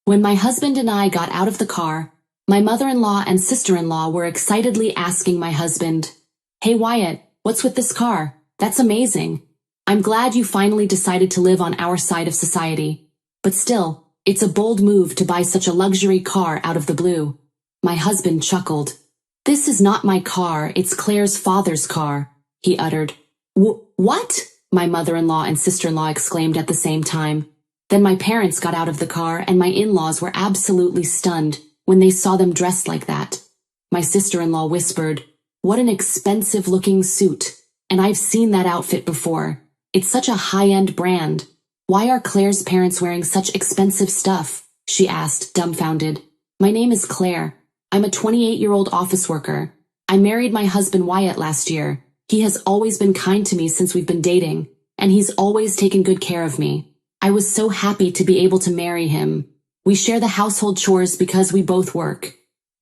When my husband and I got out of the car, my mother-in-law and sister-in-law were excitedly asking my husband, "Hey Wyatt, what's with this car? That's amazing. I'm glad you finally decided to live on our side of society. But still, it's a bold move to buy such a luxury car out of the blue." My husband chuckled. "This is not my car, it's Claire's father's car," he uttered. What? My mother-in-law and sister-in-law exclaimed at the same time. Then my parents got out of the car and my in-laws were absolutely stunned when they saw them dressed like that. My sister-in-law whispered, "What an expensive-looking suit. And I've seen that outfit before. It's such a high-end brand. Why are Claire's parents wearing such expensive stuff?" she asked, dumbfounded. "My name is Claire. I'm a 28-year-old office worker. I married my husband Wyatt last year. He has always been kind to me since we've been dating, and he's always taken good care of me. I was so happy to be able to marry him. We share the household chores because we both work.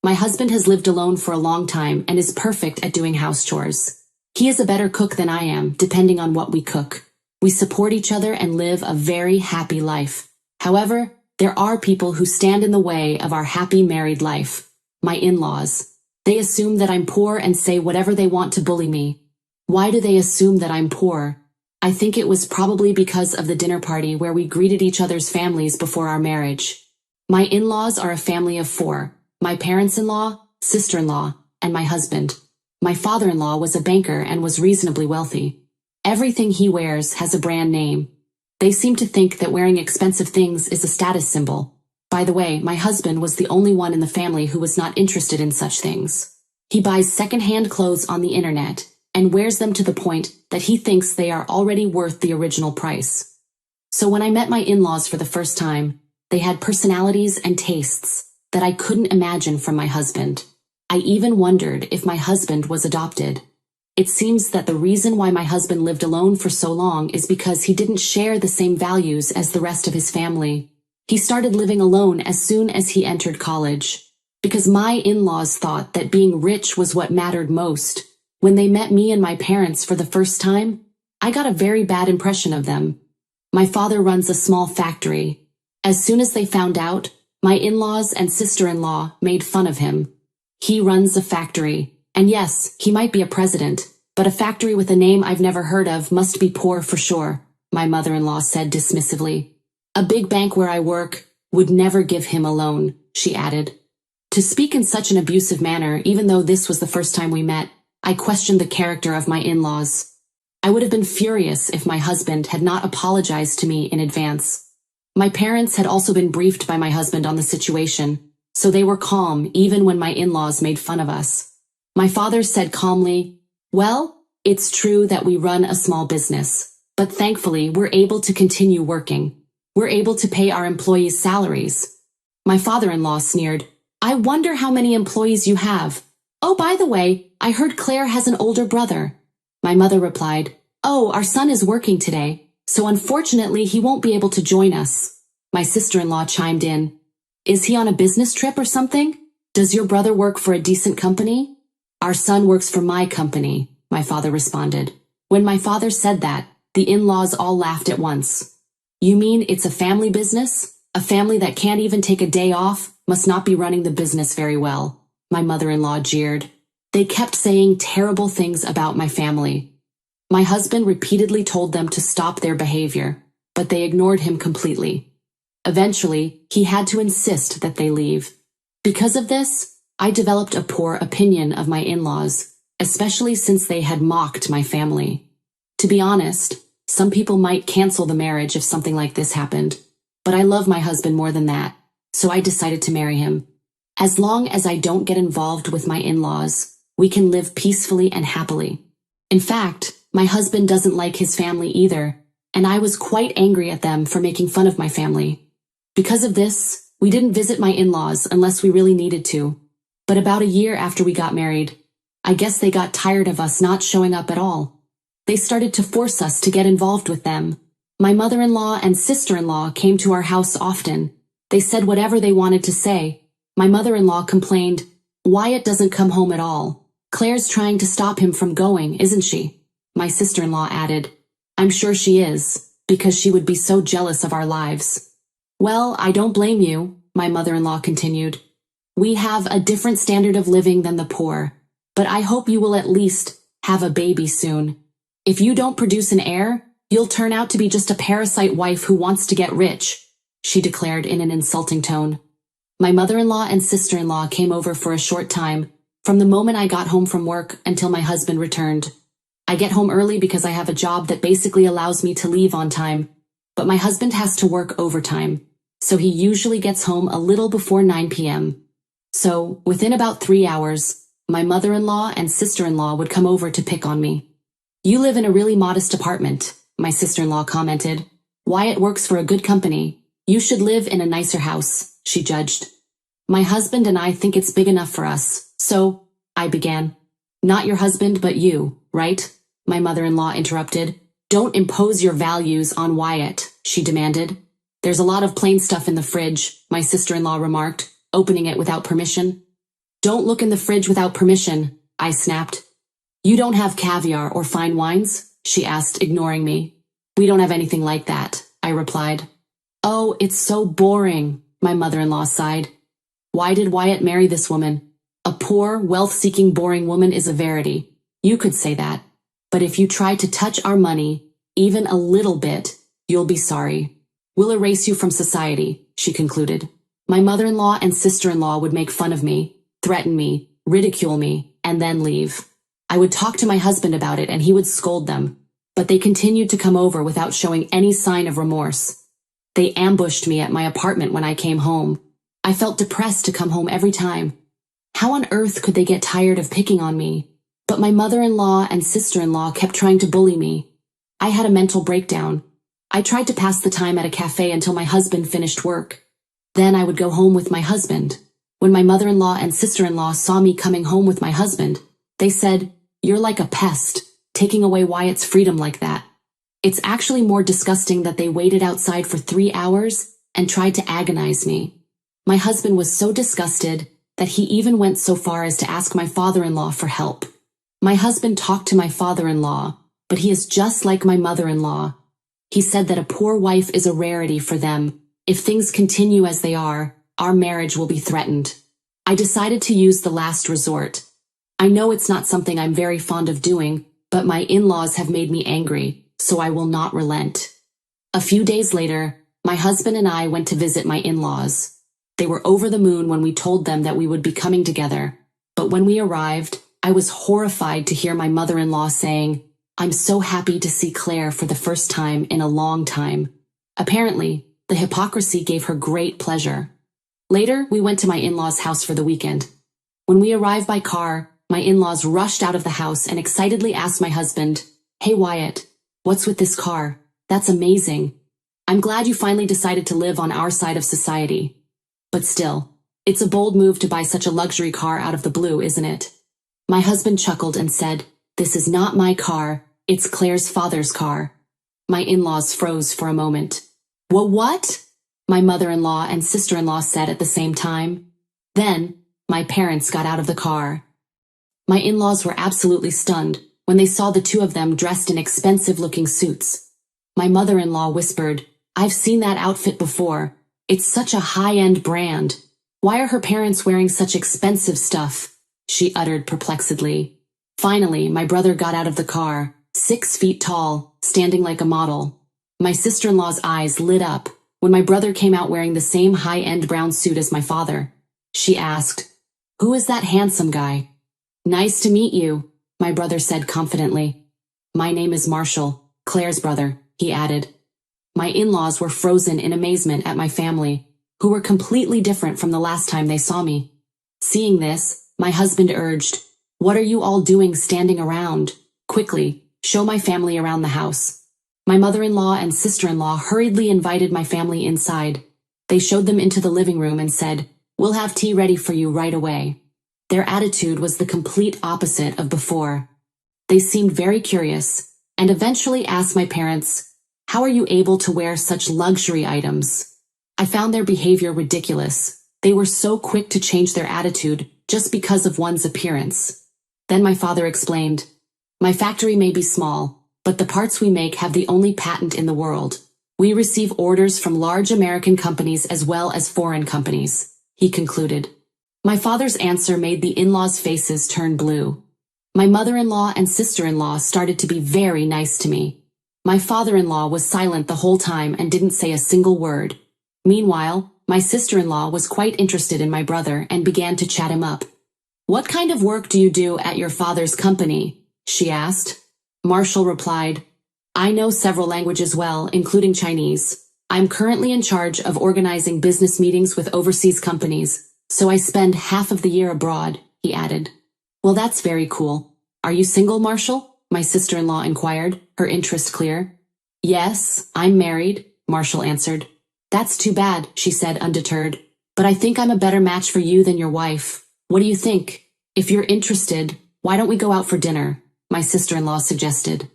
My husband has lived alone for a long time and is perfect at doing house chores. He is a better cook than I am, depending on what we cook. We support each other and live a very happy life. However, there are people who stand in the way of our happy married life. My in-laws. They assume that I'm poor and say whatever they want to bully me. Why do they assume that I'm poor? I think it was probably because of the dinner party where we greeted each other's families before our marriage. My in-laws are a family of 4. My parents-in-law, sister-in-law, and my husband. My father-in-law was a banker and was reasonably wealthy. Everything he wears has a brand name. They seem to think that wearing expensive things is a status symbol. By the way, my husband was the only one in the family who was not interested in such things. He buys second-hand clothes on the internet and wears them to the point that he thinks they are already worth the original price. So when I met my in-laws for the first time, they had personalities and tastes that I couldn't imagine from my husband. I even wondered if my husband was adopted. It seems that the reason why my husband lived alone for so long is because he didn't share the same values as the rest of his family. He started living alone as soon as he entered college. Because my in-laws thought that being rich was what mattered most. When they met me and my parents for the first time, I got a very bad impression of them. My father runs a small factory. As soon as they found out, my in-laws and sister-in-law made fun of him. He runs a factory, and yes, he might be a president, but a factory with a name I've never heard of must be poor for sure, my mother-in-law said dismissively. A big bank where I work would never give him a loan, she added. To speak in such an abusive manner, even though this was the first time we met, I questioned the character of my in-laws. I would have been furious if my husband had not apologized to me in advance. My parents had also been briefed by my husband on the situation, so they were calm even when my in-laws made fun of us. My father said calmly, "Well, it's true that we run a small business, but thankfully we're able to continue working. We're able to pay our employees' salaries." My father-in-law sneered, "I wonder how many employees you have. Oh, by the way, I heard Claire has an older brother." My mother replied, "Oh, our son is working today, so unfortunately he won't be able to join us." My sister-in-law chimed in, "Is he on a business trip or something? Does your brother work for a decent company?" "Our son works for my company," my father responded. When my father said that, the in-laws all laughed at once. You mean it's a family business? A family that can't even take a day off must not be running the business very well, my mother-in-law jeered. They kept saying terrible things about my family. My husband repeatedly told them to stop their behavior, but they ignored him completely. Eventually, he had to insist that they leave. Because of this, I developed a poor opinion of my in-laws, especially since they had mocked my family. To be honest, some people might cancel the marriage if something like this happened, but I love my husband more than that, so I decided to marry him. As long as I don't get involved with my in-laws, we can live peacefully and happily. In fact, my husband doesn't like his family either, and I was quite angry at them for making fun of my family. Because of this, we didn't visit my in-laws unless we really needed to. But about a year after we got married, I guess they got tired of us not showing up at all. They started to force us to get involved with them. My mother-in-law and sister-in-law came to our house often. They said whatever they wanted to say. My mother-in-law complained, "Wyatt doesn't come home at all. Claire's trying to stop him from going, isn't she?" My sister-in-law added, "I'm sure she is, because she would be so jealous of our lives." "Well, I don't blame you," my mother-in-law continued. "We have a different standard of living than the poor, but I hope you will at least have a baby soon. If you don't produce an heir, you'll turn out to be just a parasite wife who wants to get rich," she declared in an insulting tone. My mother-in-law and sister-in-law came over for a short time, from the moment I got home from work until my husband returned. I get home early because I have a job that basically allows me to leave on time, but my husband has to work overtime, so he usually gets home a little before 9 p.m. So, within about 3 hours, my mother-in-law and sister-in-law would come over to pick on me. "You live in a really modest apartment," my sister-in-law commented. "Wyatt works for a good company. You should live in a nicer house," she judged. "My husband and I think it's big enough for us, so," I began. "Not your husband, but you, right?" my mother-in-law interrupted. "Don't impose your values on Wyatt," she demanded. "There's a lot of plain stuff in the fridge," my sister-in-law remarked, opening it without permission. "Don't look in the fridge without permission," I snapped. "You don't have caviar or fine wines?" she asked, ignoring me. "We don't have anything like that," I replied. "Oh, it's so boring," my mother-in-law sighed. "Why did Wyatt marry this woman? A poor, wealth-seeking, boring woman is a verity. You could say that. But if you try to touch our money, even a little bit, you'll be sorry. We'll erase you from society," she concluded. My mother-in-law and sister-in-law would make fun of me, threaten me, ridicule me, and then leave. I would talk to my husband about it and he would scold them, but they continued to come over without showing any sign of remorse. They ambushed me at my apartment when I came home. I felt depressed to come home every time. How on earth could they get tired of picking on me? But my mother-in-law and sister-in-law kept trying to bully me. I had a mental breakdown. I tried to pass the time at a cafe until my husband finished work. Then I would go home with my husband. When my mother-in-law and sister-in-law saw me coming home with my husband, they said, "You're like a pest, taking away Wyatt's freedom like that." It's actually more disgusting that they waited outside for 3 hours and tried to agonize me. My husband was so disgusted that he even went so far as to ask my father-in-law for help. My husband talked to my father-in-law, but he is just like my mother-in-law. He said that a poor wife is a rarity for them. If things continue as they are, our marriage will be threatened. I decided to use the last resort. I know it's not something I'm very fond of doing, but my in-laws have made me angry, so I will not relent. A few days later, my husband and I went to visit my in-laws. They were over the moon when we told them that we would be coming together, but when we arrived, I was horrified to hear my mother-in-law saying, "I'm so happy to see Claire for the first time in a long time." Apparently, the hypocrisy gave her great pleasure. Later, we went to my in-laws' house for the weekend. When we arrived by car, my in-laws rushed out of the house and excitedly asked my husband, "Hey Wyatt, what's with this car? That's amazing. I'm glad you finally decided to live on our side of society." But still, it's a bold move to buy such a luxury car out of the blue, isn't it? My husband chuckled and said, "This is not my car, it's Claire's father's car." My in-laws froze for a moment. What? My mother-in-law and sister-in-law said at the same time. Then, my parents got out of the car. My in-laws were absolutely stunned. when they saw the two of them dressed in expensive-looking suits. My mother-in-law whispered, "I've seen that outfit before. It's such a high-end brand. Why are her parents wearing such expensive stuff?" she uttered perplexedly. Finally, my brother got out of the car, 6 feet tall, standing like a model. My sister-in-law's eyes lit up when my brother came out wearing the same high-end brown suit as my father. She asked, "Who is that handsome guy?" "Nice to meet you," my brother said confidently. "My name is Marshall, Claire's brother," he added. My in-laws were frozen in amazement at my family, who were completely different from the last time they saw me. Seeing this, my husband urged, "What are you all doing standing around? Quickly, show my family around the house." My mother-in-law and sister-in-law hurriedly invited my family inside. They showed them into the living room and said, "We'll have tea ready for you right away." Their attitude was the complete opposite of before. They seemed very curious, and eventually asked my parents, "How are you able to wear such luxury items?" I found their behavior ridiculous. They were so quick to change their attitude just because of one's appearance. Then my father explained, "My factory may be small, but the parts we make have the only patent in the world. We receive orders from large American companies as well as foreign companies," he concluded. My father's answer made the in-laws' faces turn blue. My mother-in-law and sister-in-law started to be very nice to me. My father-in-law was silent the whole time and didn't say a single word. Meanwhile, my sister-in-law was quite interested in my brother and began to chat him up. "What kind of work do you do at your father's company?" she asked. Marshall replied, "I know several languages well, including Chinese. I'm currently in charge of organizing business meetings with overseas companies, so I spend half of the year abroad," he added. "Well, that's very cool. Are you single, Marshall?" my sister-in-law inquired, her interest clear. "Yes, I'm married," Marshall answered. "That's too bad," she said undeterred. "But I think I'm a better match for you than your wife. What do you think? If you're interested, why don't we go out for dinner?" my sister-in-law suggested.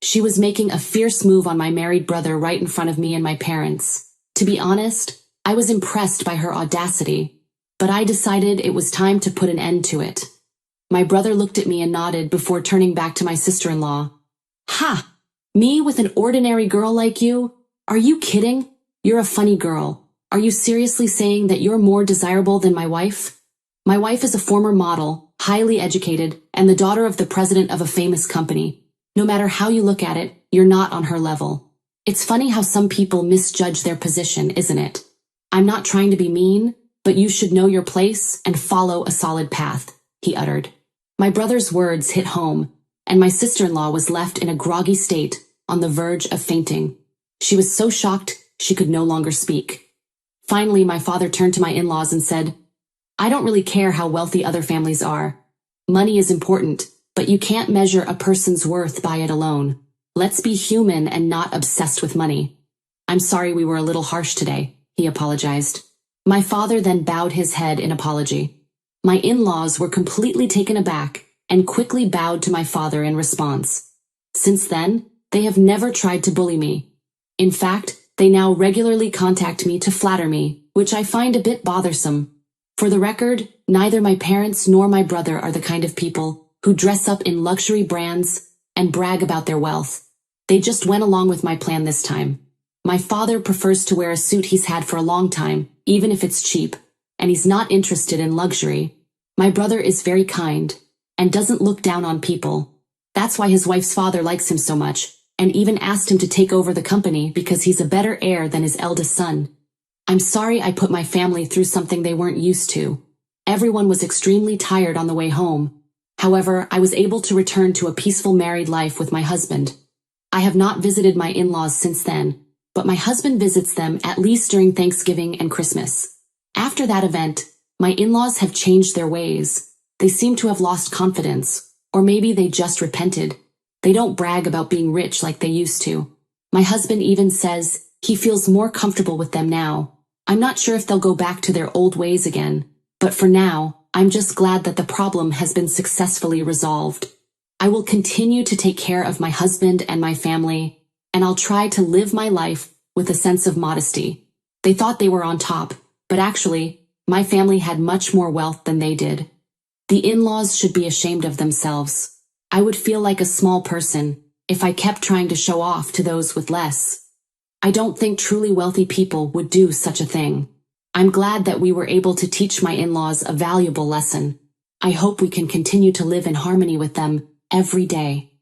She was making a fierce move on my married brother right in front of me and my parents. To be honest, I was impressed by her audacity, but I decided it was time to put an end to it. My brother looked at me and nodded before turning back to my sister-in-law. "Ha! Me with an ordinary girl like you? Are you kidding? You're a funny girl. Are you seriously saying that you're more desirable than my wife? My wife is a former model, highly educated, and the daughter of the president of a famous company. No matter how you look at it, you're not on her level. It's funny how some people misjudge their position, isn't it? I'm not trying to be mean, but you should know your place and follow a solid path," he uttered. My brother's words hit home, and my sister-in-law was left in a groggy state, on the verge of fainting. She was so shocked she could no longer speak. Finally, my father turned to my in-laws and said, "I don't really care how wealthy other families are. Money is important, but you can't measure a person's worth by it alone. Let's be human and not obsessed with money." "I'm sorry we were a little harsh today," he apologized. My father then bowed his head in apology. My in-laws were completely taken aback and quickly bowed to my father in response. Since then, they have never tried to bully me. In fact, they now regularly contact me to flatter me, which I find a bit bothersome. For the record, neither my parents nor my brother are the kind of people who dress up in luxury brands and brag about their wealth. They just went along with my plan this time. My father prefers to wear a suit he's had for a long time, even if it's cheap, and he's not interested in luxury. My brother is very kind and doesn't look down on people. That's why his wife's father likes him so much, and even asked him to take over the company because he's a better heir than his eldest son. I'm sorry I put my family through something they weren't used to. Everyone was extremely tired on the way home. However, I was able to return to a peaceful married life with my husband. I have not visited my in-laws since then, but my husband visits them at least during Thanksgiving and Christmas. After that event, my in-laws have changed their ways. They seem to have lost confidence, or maybe they just repented. They don't brag about being rich like they used to. My husband even says he feels more comfortable with them now. I'm not sure if they'll go back to their old ways again, but for now, I'm just glad that the problem has been successfully resolved. I will continue to take care of my husband and my family, and I'll try to live my life with a sense of modesty. They thought they were on top, but actually, my family had much more wealth than they did. The in-laws should be ashamed of themselves. I would feel like a small person if I kept trying to show off to those with less. I don't think truly wealthy people would do such a thing. I'm glad that we were able to teach my in-laws a valuable lesson. I hope we can continue to live in harmony with them every day.